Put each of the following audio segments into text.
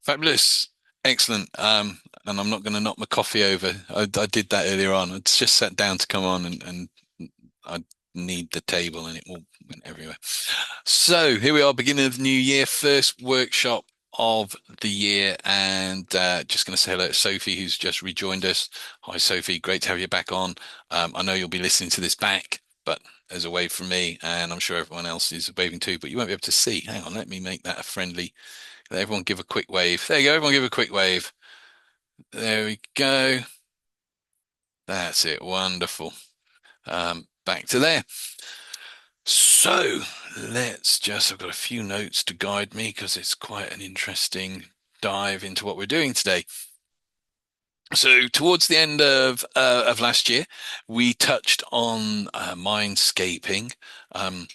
Fabulous. Excellent. And I'm not going to knock my coffee over. I did that earlier on. It's just sat down to come on and I need the table and it all went everywhere. So here we are, beginning of the new year, first workshop of the year. And just going to say hello to Sophie, who's just rejoined us. Hi, Sophie. Great to have you back on. I know you'll be listening to this back, but there's a wave from me, and I'm sure everyone else is waving too, but you won't be able to see. Hang on, let me make that a friendly. Everyone give a quick wave. There you go. Everyone give a quick wave. There we go. That's it. Wonderful. Back to there. So I've got a few notes to guide me because it's quite an interesting dive into what we're doing today. So towards the end of last year, we touched on mindscaping. Um,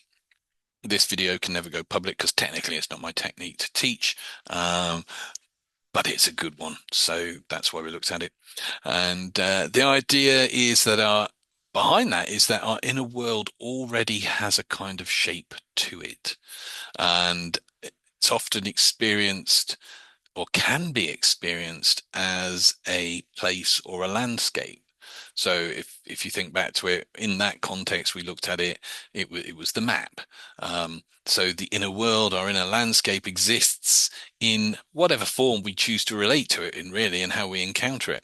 this video can never go public because technically it's not my technique to teach. But it's a good one. So that's why we looked at it. And the idea is that our behind that is that our inner world already has a kind of shape to it. And it's often experienced or can be experienced as a place or a landscape. So if you think back to it in that context, we looked at it. It was the map. So the inner world, our inner landscape, exists in whatever form we choose to relate to it in, really, and how we encounter it.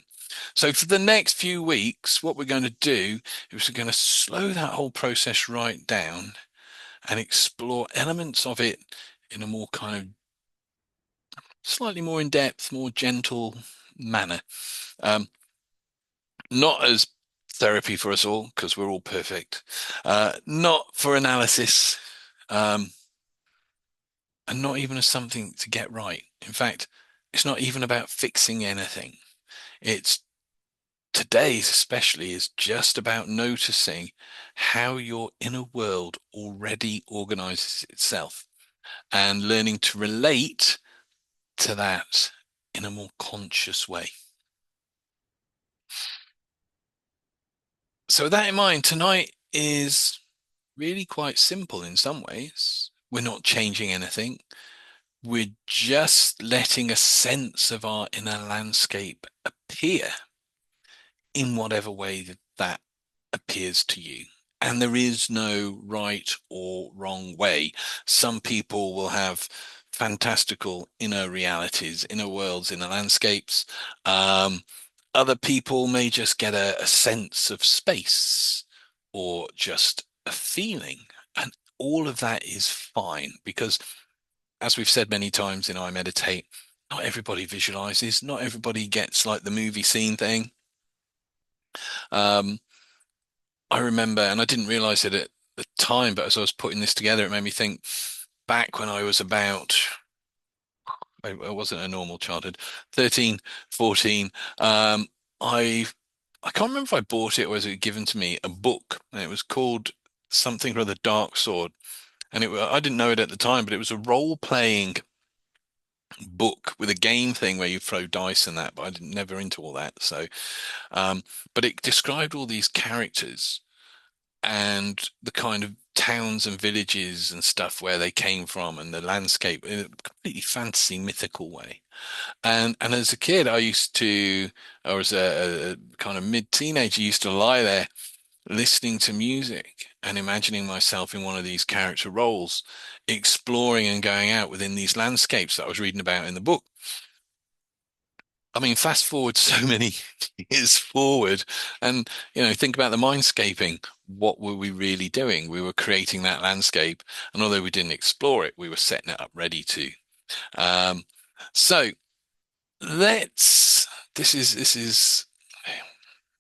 So for the next few weeks, what we're going to do is we're going to slow that whole process right down and explore elements of it in a more kind of slightly more in depth, more gentle manner. Um, not as therapy for us all, because we're all perfect. Not for analysis, um, and not even as something to get right. In fact, it's not even about fixing anything. It's today's especially is just about noticing how your inner world already organizes itself and learning to relate to that in a more conscious way. So with that in mind, tonight is really quite simple in some ways. We're not changing anything. We're just letting a sense of our inner landscape appear in whatever way that appears to you. And there is no right or wrong way. Some people will have fantastical inner realities, inner worlds, inner landscapes. Um, Other people may just get a sense of space or just a feeling. And all of that is fine because, as we've said many times in I Meditate, not everybody visualizes, not everybody gets like the movie scene thing. Um, I remember, and I didn't realize it at the time, but as I was putting this together, it made me think back when I was about, I wasn't a normal childhood, 13, 14. I I can't remember if I bought it or was it given to me, a book, and it was called something or the Dark Sword. And I didn't know it at the time, but it was a role-playing book with a game thing where you throw dice and that, but I didn't never into all that. So, um, but it described all these characters and the kind of towns and villages and stuff where they came from and the landscape in a completely fantasy mythical way. And as a kid, or as a kind of mid-teenager, used to lie there listening to music and imagining myself in one of these character roles, exploring and going out within these landscapes that I was reading about in the book. I mean, fast forward so many years forward, and think about the mindscaping. What were we really doing? We were creating that landscape, and although we didn't explore it, we were setting it up ready to. Um, so let's. This is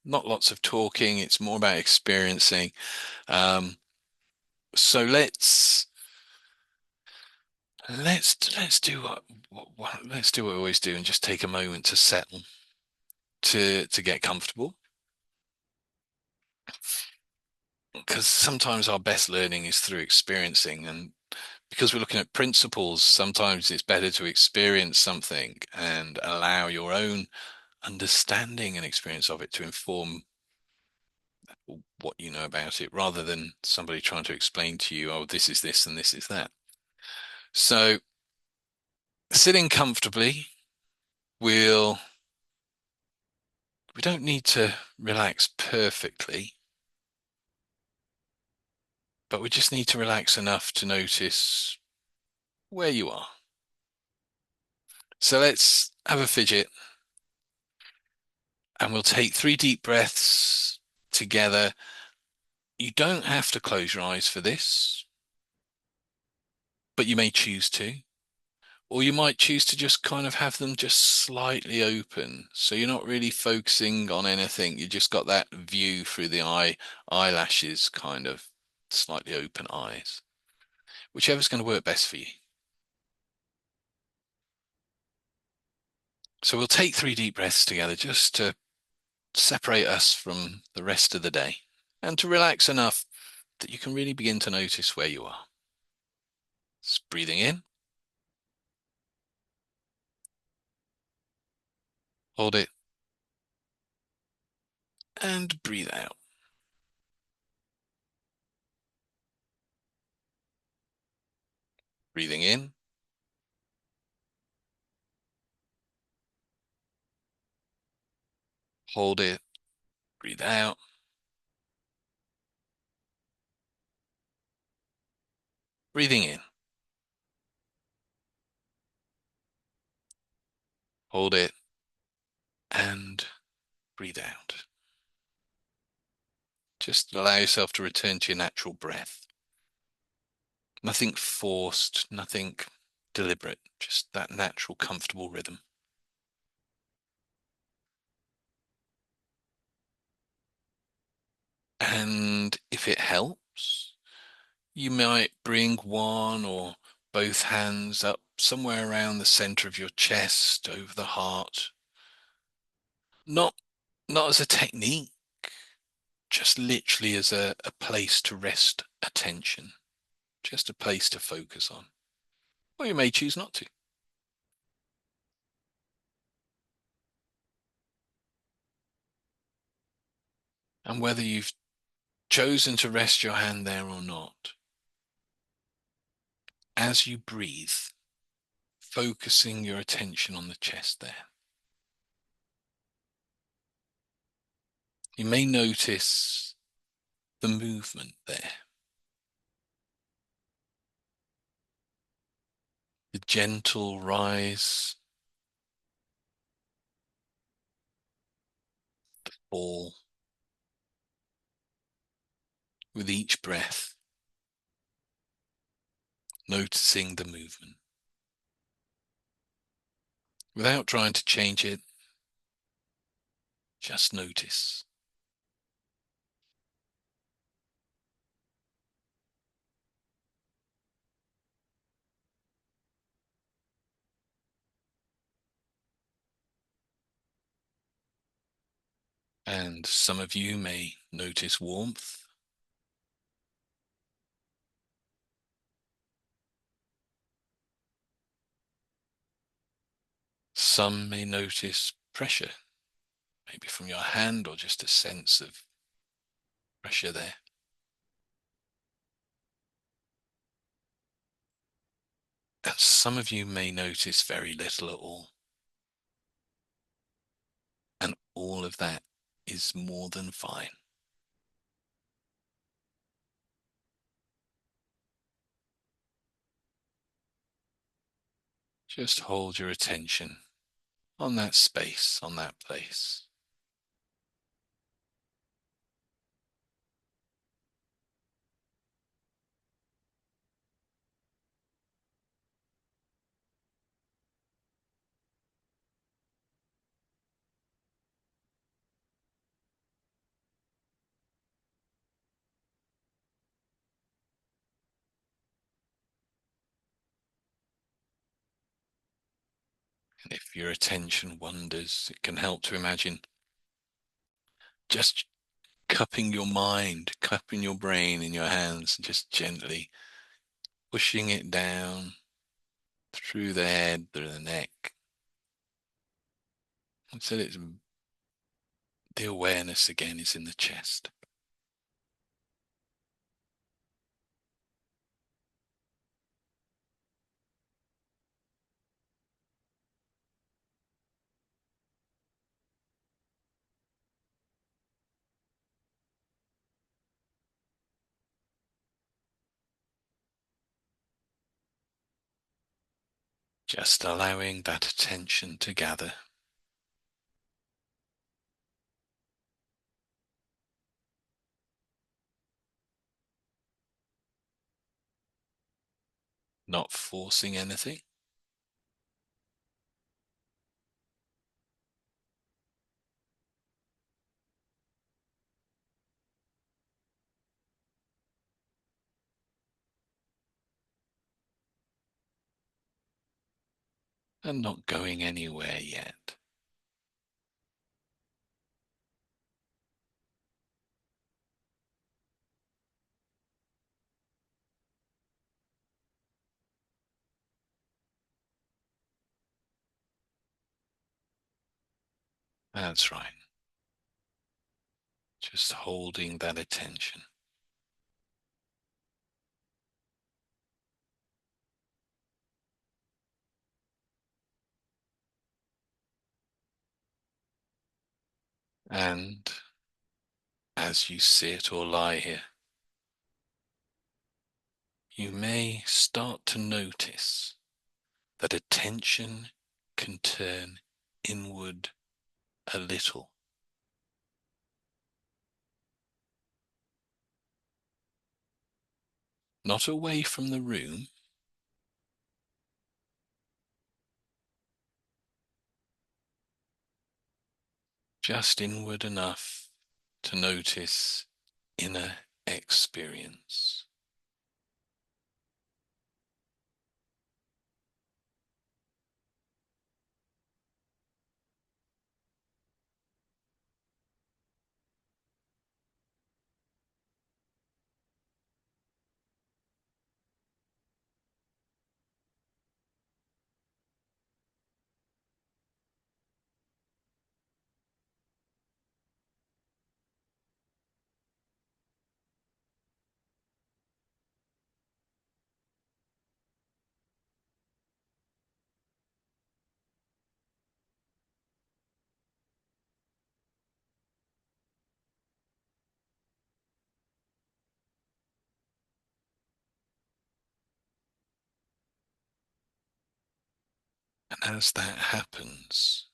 not lots of talking. It's more about experiencing. Um, so let's do let's do what we always do and just take a moment to settle, to get comfortable. Because sometimes our best learning is through experiencing, and because we're looking at principles, sometimes it's better to experience something and allow your own understanding and experience of it to inform what you know about it, rather than somebody trying to explain to you, oh, this is this and this is that. So sitting comfortably, we'll we don't need to relax perfectly, but we just need to relax enough to notice where you are. So let's have a fidget and we'll take 3 deep breaths together. You don't have to close your eyes for this, but you may choose to. Or you might choose to just kind of have them just slightly open. So you're not really focusing on anything. You just got that view through the eyelashes, kind of slightly open eyes. Whichever's going to work best for you. So we'll take 3 deep breaths together just to separate us from the rest of the day and to relax enough that you can really begin to notice where you are. Just breathing in, hold it, and breathe out. Breathing in, hold it, breathe out. Breathing in, hold it, and breathe out. Just allow yourself to return to your natural breath. Nothing forced, nothing deliberate, just that natural, comfortable rhythm. And if it helps, you might bring one or both hands up somewhere around the center of your chest, over the heart. Not, not as a technique, just literally as a place to rest attention, just a place to focus on. Or you may choose not to. And whether you've chosen to rest your hand there or not, as you breathe, focusing your attention on the chest there, you may notice the movement there, the gentle rise, fall with each breath, noticing the movement. Without trying to change it, just notice. And some of you may notice warmth. Some may notice pressure, maybe from your hand or just a sense of pressure there. And some of you may notice very little at all. And all of that is more than fine. Just hold your attention on that space, on that place. And if your attention wanders, it can help to imagine just cupping your mind, cupping your brain in your hands, and just gently pushing it down through the head, through the neck, until it's the awareness again is in the chest. Just allowing that attention to gather. Not forcing anything. And not going anywhere yet. That's right. Just holding that attention. And as you sit or lie here, you may start to notice that attention can turn inward a little. Not away from the room, just inward enough to notice inner experience. And as that happens,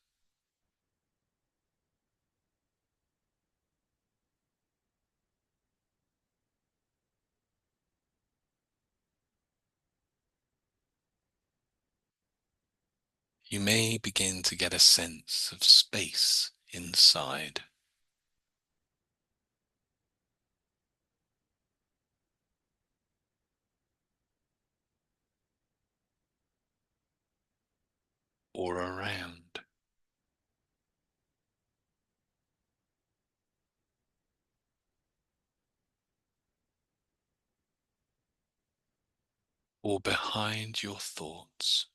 you may begin to get a sense of space inside. Or around. Or behind your thoughts.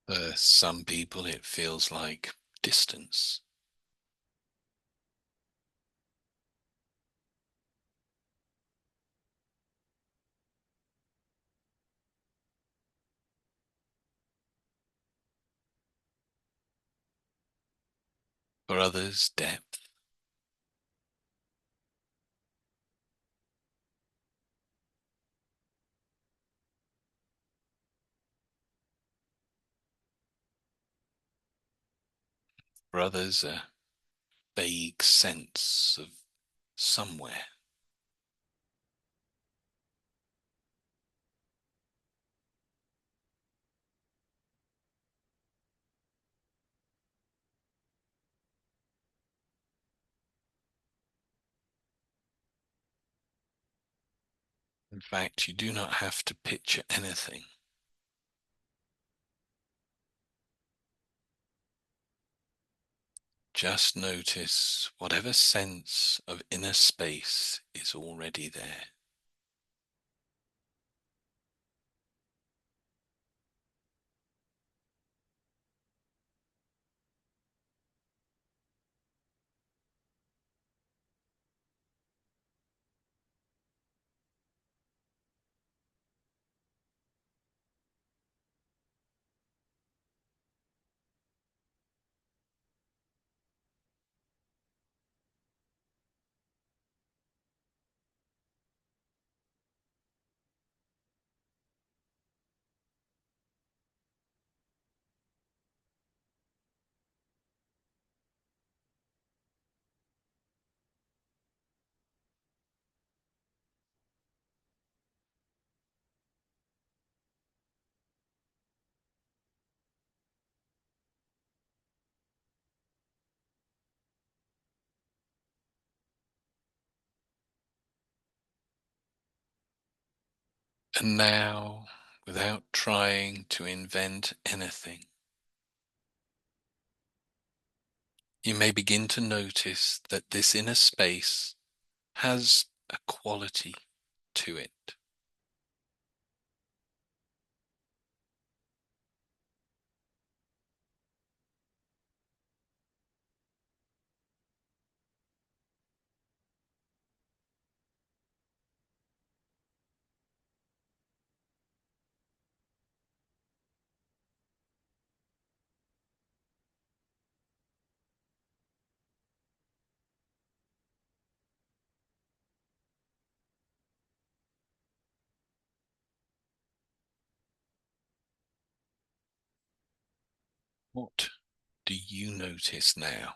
For some people, it feels like distance. For others, depth. For others, a vague sense of somewhere. In fact, you do not have to picture anything. Just notice whatever sense of inner space is already there. And now, without trying to invent anything, you may begin to notice that this inner space has a quality to it. What do you notice now?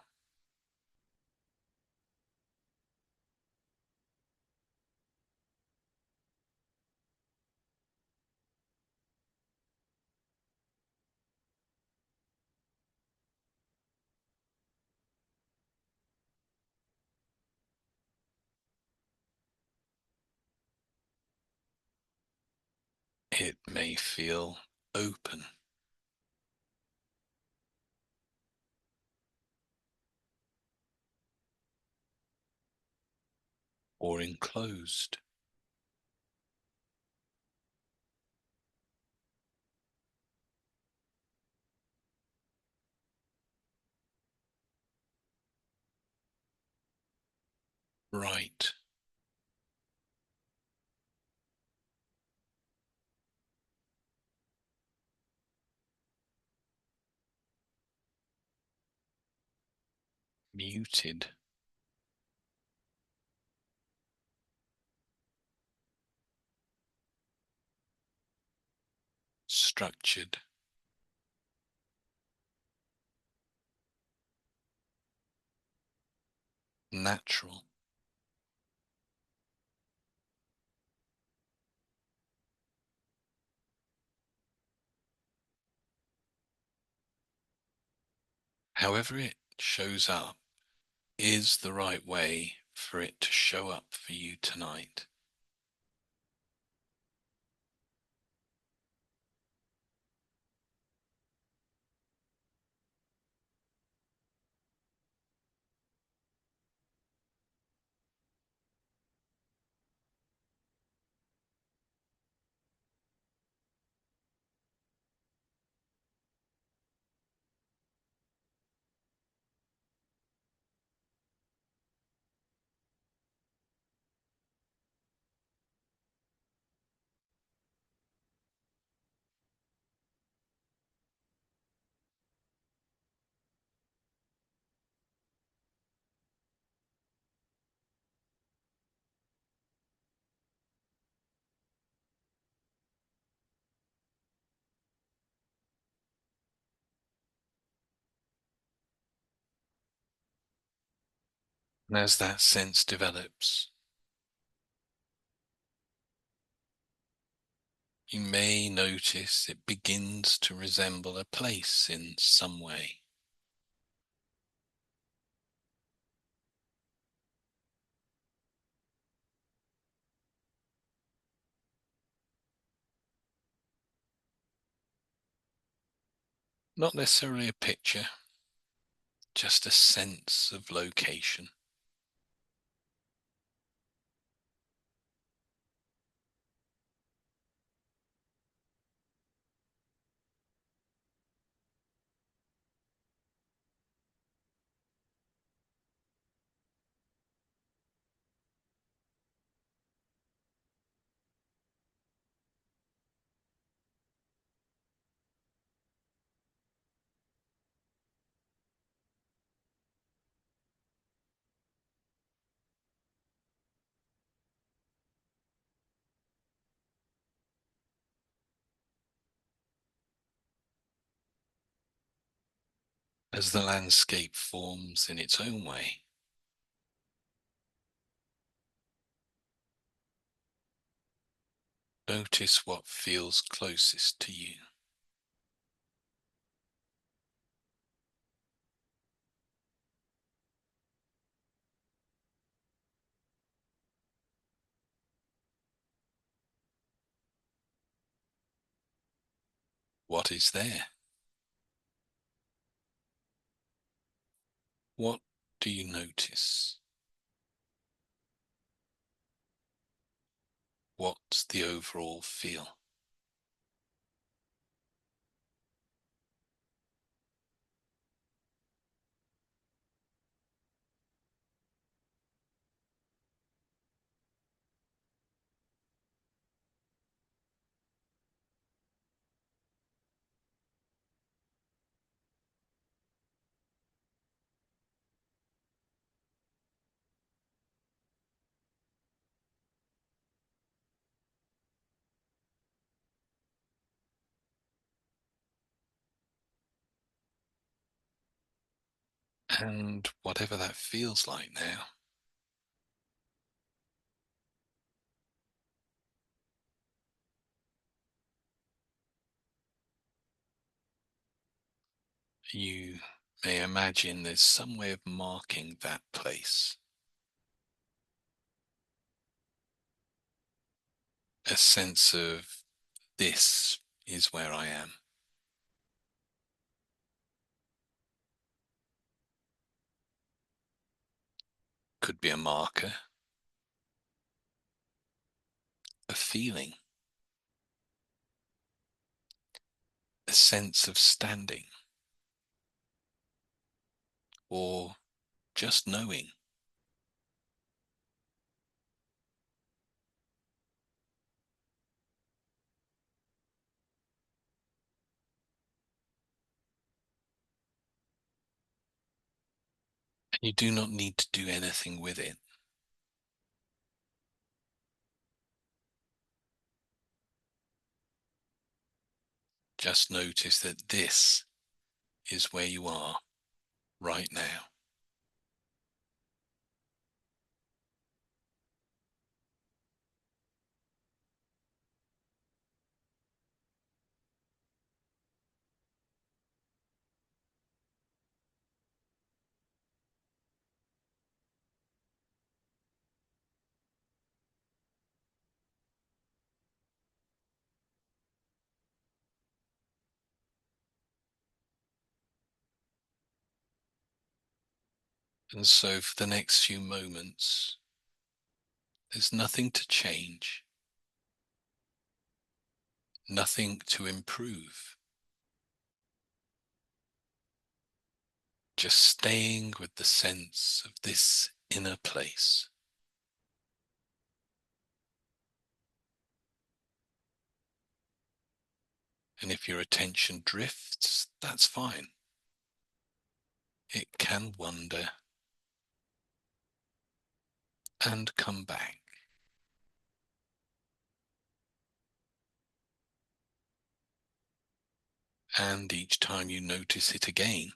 It may feel open or enclosed. Right. Muted. Structured. Natural. However it shows up is the right way for it to show up for you tonight. And as that sense develops, you may notice it begins to resemble a place in some way. Not necessarily a picture, just a sense of location. As the landscape forms in its own way, notice what feels closest to you. What is there? What do you notice? What's the overall feel? And whatever that feels like now, you may imagine there's some way of marking that place. A sense of this is where I am. Could be a marker, a feeling, a sense of standing, or just knowing. You do not need to do anything with it. Just notice that this is where you are right now. And so for the next few moments, there's nothing to change, nothing to improve. Just staying with the sense of this inner place. And if your attention drifts, that's fine. It can wander and come back. And each time you notice it again,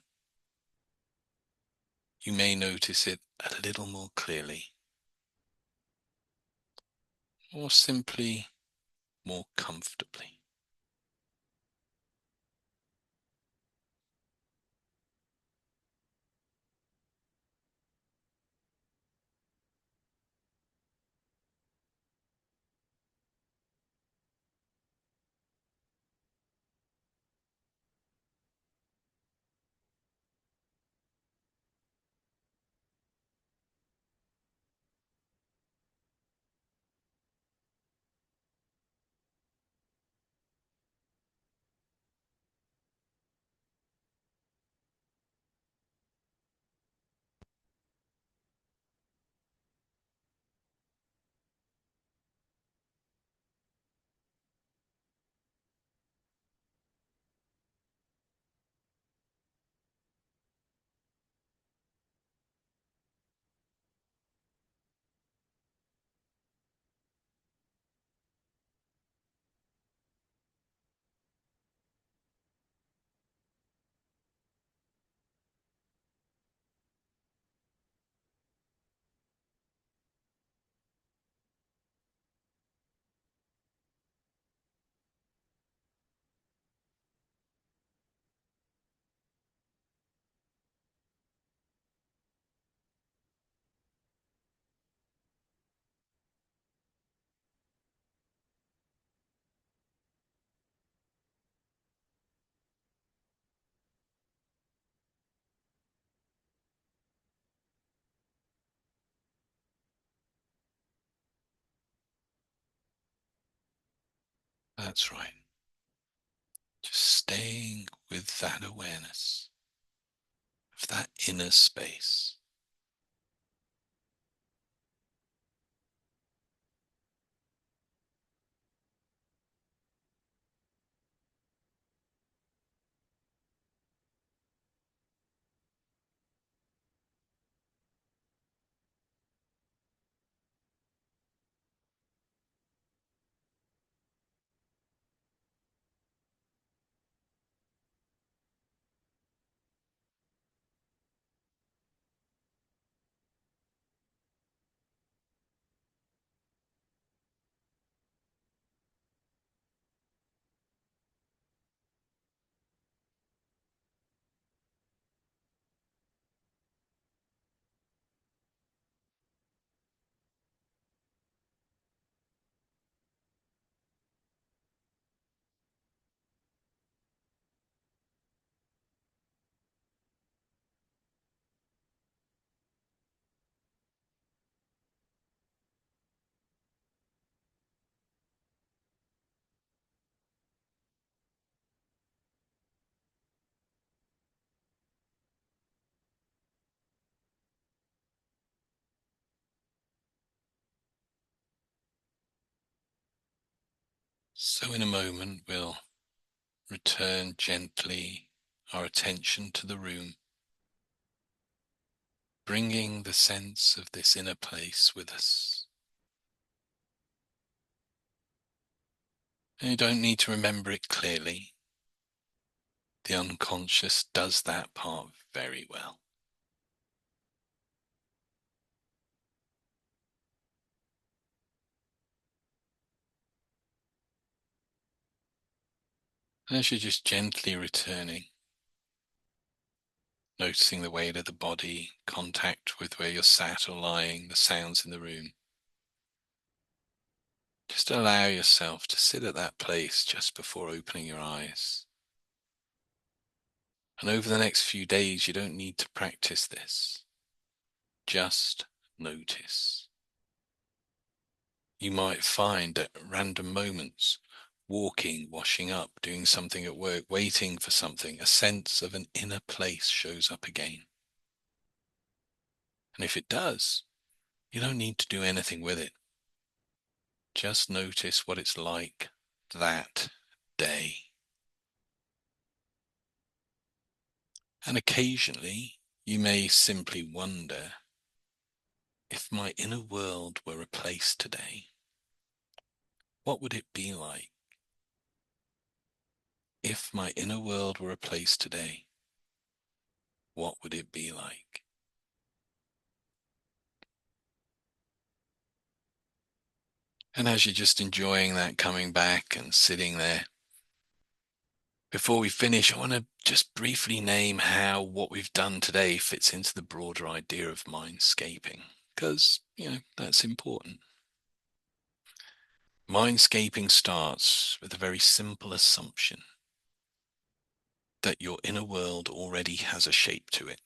you may notice it a little more clearly, or simply more comfortably. That's right. Just staying with that awareness of that inner space. So in a moment, we'll return gently our attention to the room, bringing the sense of this inner place with us. And you don't need to remember it clearly. The unconscious does that part very well. As you're just gently returning, noticing the weight of the body, contact with where you're sat or lying, the sounds in the room. Just allow yourself to sit at that place just before opening your eyes. And over the next few days, you don't need to practice this. Just notice. You might find at random moments, walking, washing up, doing something at work, waiting for something, a sense of an inner place shows up again. And if it does, you don't need to do anything with it. Just notice what it's like that day. And occasionally, you may simply wonder, if my inner world were a place today, what would it be like? If my inner world were a place today, what would it be like? And as you're just enjoying that, coming back and sitting there, before we finish, I want to just briefly name how what we've done today fits into the broader idea of mindscaping, because, that's important. Mindscaping starts with a very simple assumption that your inner world already has a shape to it.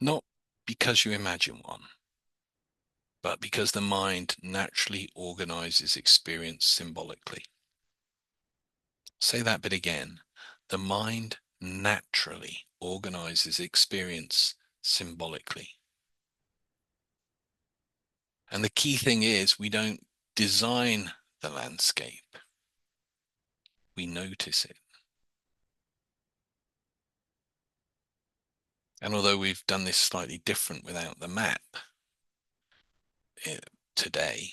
Not because you imagine one, but because the mind naturally organizes experience symbolically. Say that bit again. The mind naturally organizes experience symbolically. And the key thing is, we don't design the landscape, we notice it. And although we've done this slightly different without the map today,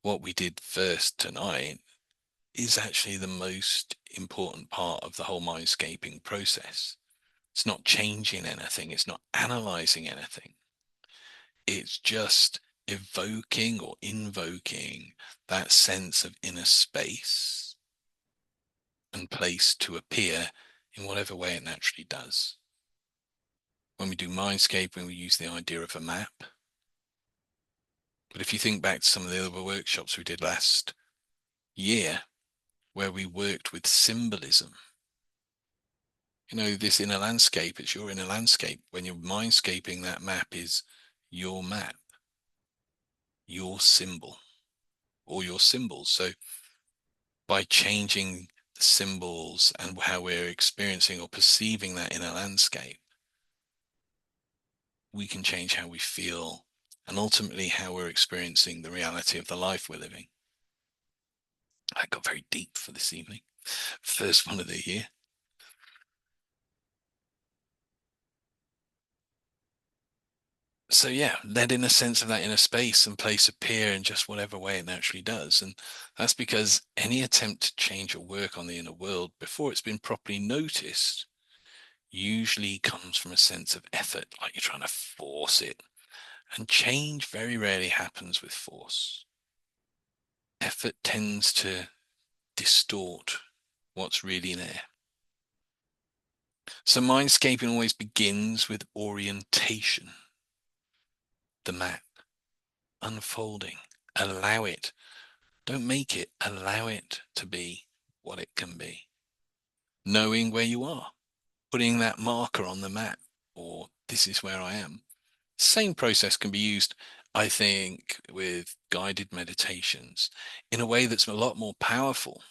what we did first tonight is actually the most important part of the whole mindscaping process. It's not changing anything, it's not analyzing anything. It's just evoking or invoking that sense of inner space and place to appear in whatever way it naturally does. When we do mindscaping, we use the idea of a map. But if you think back to some of the other workshops we did last year, where we worked with symbolism, this inner landscape, it's your inner landscape. When you're mindscaping, that map is your map, your symbol, or your symbols. So by changing the symbols and how we're experiencing or perceiving that inner landscape, we can change how we feel and ultimately how we're experiencing the reality of the life we're living. I got very deep for this evening. First one of the year. So yeah, letting a sense of that inner space and place appear in just whatever way it naturally does. And that's because any attempt to change or work on the inner world before it's been properly noticed usually comes from a sense of effort, like you're trying to force it. And change very rarely happens with force. Effort tends to distort what's really there. So mindscaping always begins with orientation, the map, unfolding. Allow it. Don't make it. Allow it to be what it can be. Knowing where you are, putting that marker on the map, or this is where I am. Same process can be used, I think, with guided meditations in a way that's a lot more powerful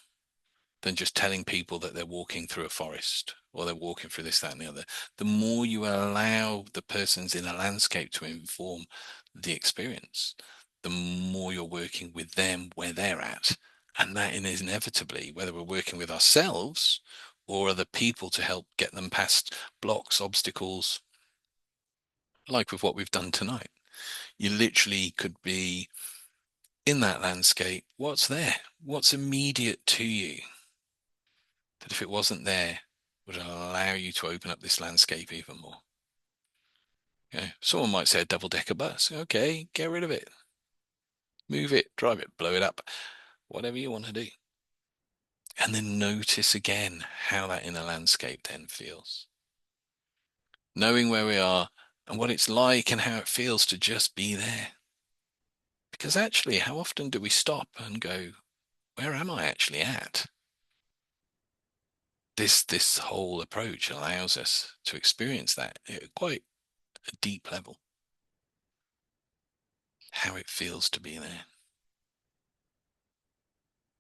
than just telling people that they're walking through a forest or they're walking through this, that, and the other. The more you allow the person's inner landscape to inform the experience, the more you're working with them where they're at. And that is inevitably, whether we're working with ourselves or other people to help get them past blocks, obstacles, like with what we've done tonight. You literally could be in that landscape. What's there? What's immediate to you? That if it wasn't there, would allow you to open up this landscape even more. Okay. Someone might say a double-decker bus. Okay, get rid of it. Move it, drive it, blow it up, whatever you want to do. And then notice again how that inner landscape then feels. Knowing where we are and what it's like and how it feels to just be there. Because actually, how often do we stop and go, where am I actually at? This whole approach allows us to experience that at quite a deep level, how it feels to be there.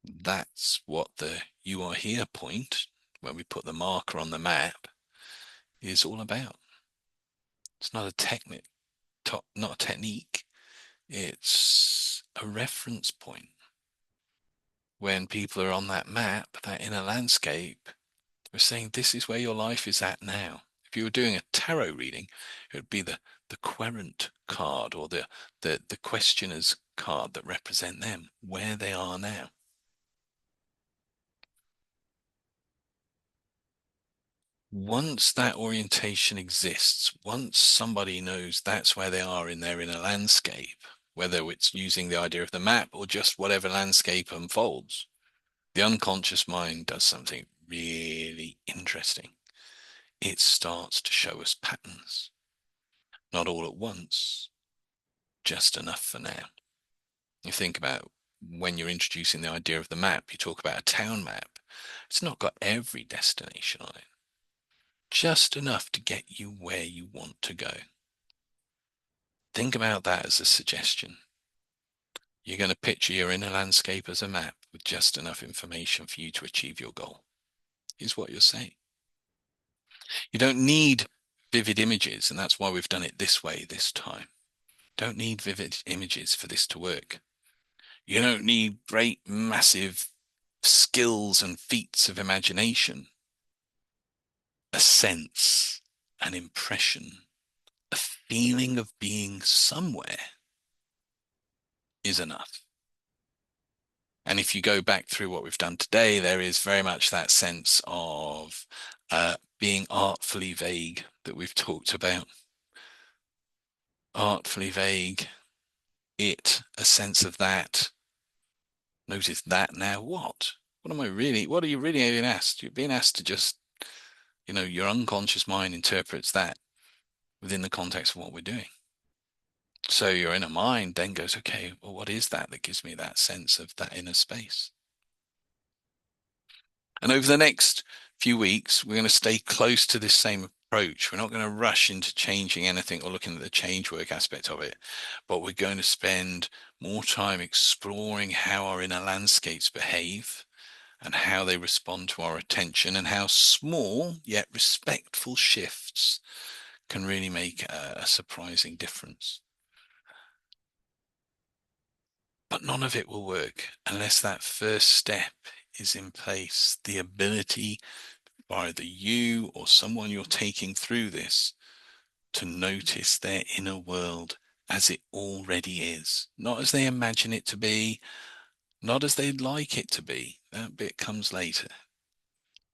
That's what the "you are here" point, when we put the marker on the map, is all about. It's not a technique, not a technique. It's a reference point. When people are on that map, that inner landscape, we're saying this is where your life is at now. If you were doing a tarot reading, it would be the querent card or the questioner's card that represent them, where they are now. Once that orientation exists, once somebody knows that's where they are in their inner landscape, whether it's using the idea of the map or just whatever landscape unfolds, the unconscious mind does something really interesting. It starts to show us patterns, not all at once, just enough for now. You think about when you're introducing the idea of the map, you talk about a town map. It's not got every destination on it, just enough to get you where you want to go. Think about that as a suggestion. You're going to picture your inner landscape as a map with just enough information for you to achieve your goal, is what you're saying. You don't need vivid images, and that's why we've done it this way this time. Don't need vivid images for this to work. You don't need great, massive skills and feats of imagination. A sense, an impression, a feeling of being somewhere is enough. And if you go back through what we've done today, there is very much that sense of being artfully vague that we've talked about. Artfully vague, a sense of that. Notice that now what? What am I really, what are you really being asked? You're being asked to just, your unconscious mind interprets that within the context of what we're doing. So your inner mind then goes, okay, well, what is that gives me that sense of that inner space? And over the next few weeks, we're going to stay close to this same approach. We're not going to rush into changing anything or looking at the change work aspect of it, but we're going to spend more time exploring how our inner landscapes behave and how they respond to our attention, and how small yet respectful shifts can really make a surprising difference. But none of it will work unless that first step is in place, the ability for either you or someone you're taking through this to notice their inner world as it already is, not as they imagine it to be, not as they'd like it to be. That bit comes later.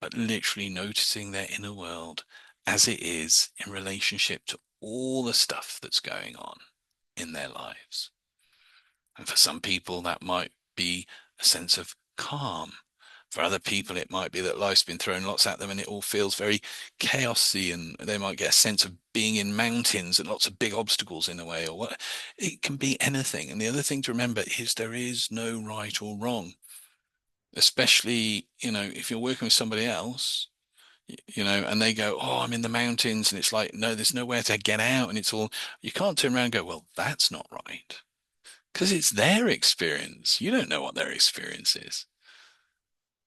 But literally noticing their inner world as it is in relationship to all the stuff that's going on in their lives. And for some people, that might be a sense of calm. For other people, it might be that life's been throwing lots at them and it all feels very chaosy, and they might get a sense of being in mountains and lots of big obstacles in a way, or what. It can be anything. And the other thing to remember is there is no right or wrong, especially, if you're working with somebody else, and they go, oh, I'm in the mountains. And it's like, no, there's nowhere to get out. And it's all, you can't turn around and go, well, that's not right. Because it's their experience. You don't know what their experience is.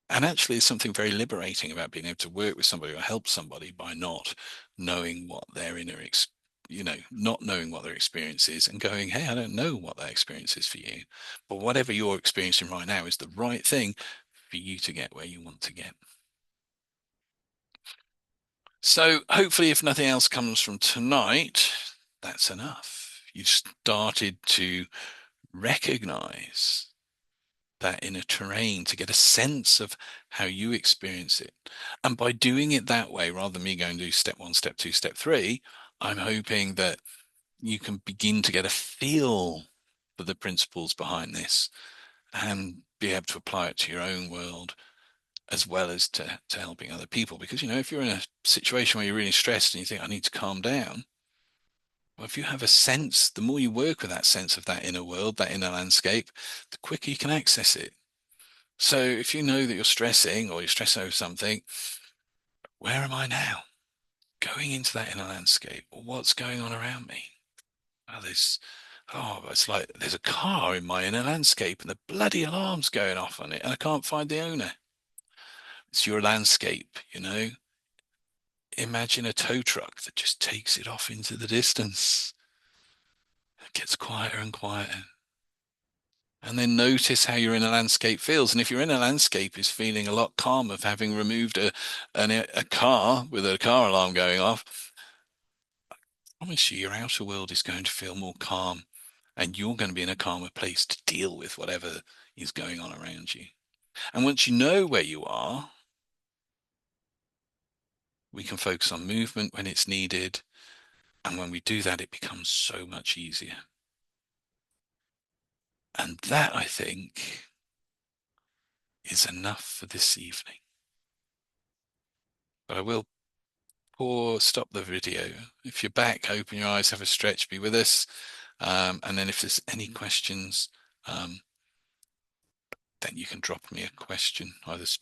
And actually, there's something very liberating about being able to work with somebody or help somebody by not knowing what their not knowing what their experience is, and going, hey, I don't know what that experience is for you. But whatever you're experiencing right now is the right thing for you to get where you want to get. So hopefully, if nothing else comes from tonight, that's enough. You've started to recognize that inner terrain, to get a sense of how you experience it. And by doing it that way, rather than me going to do step one, step two, step three, I'm hoping that you can begin to get a feel for the principles behind this and be able to apply it to your own world, as well as to helping other people. Because, if you're in a situation where you're really stressed and you think, I need to calm down, well, if you have a sense, the more you work with that sense of that inner world, that inner landscape, the quicker you can access it. So if you know that you're stressing or you're stressing over something, where am I now? Going into that inner landscape. What's going on around me? It's like there's a car in my inner landscape and the bloody alarm's going off on it and I can't find the owner. It's your landscape. Imagine a tow truck that just takes it off into the distance. It gets quieter and quieter. And then notice how your inner landscape feels. And if your inner landscape is feeling a lot calmer of having removed a car with a car alarm going off, I promise you, your outer world is going to feel more calm, and you're going to be in a calmer place to deal with whatever is going on around you. And once you know where you are, we can focus on movement when it's needed. And when we do that, it becomes so much easier. And that, I think, is enough for this evening. But I will stop the video. If you're back, open your eyes, have a stretch, be with us. And then if there's any questions, then you can drop me a question, either speak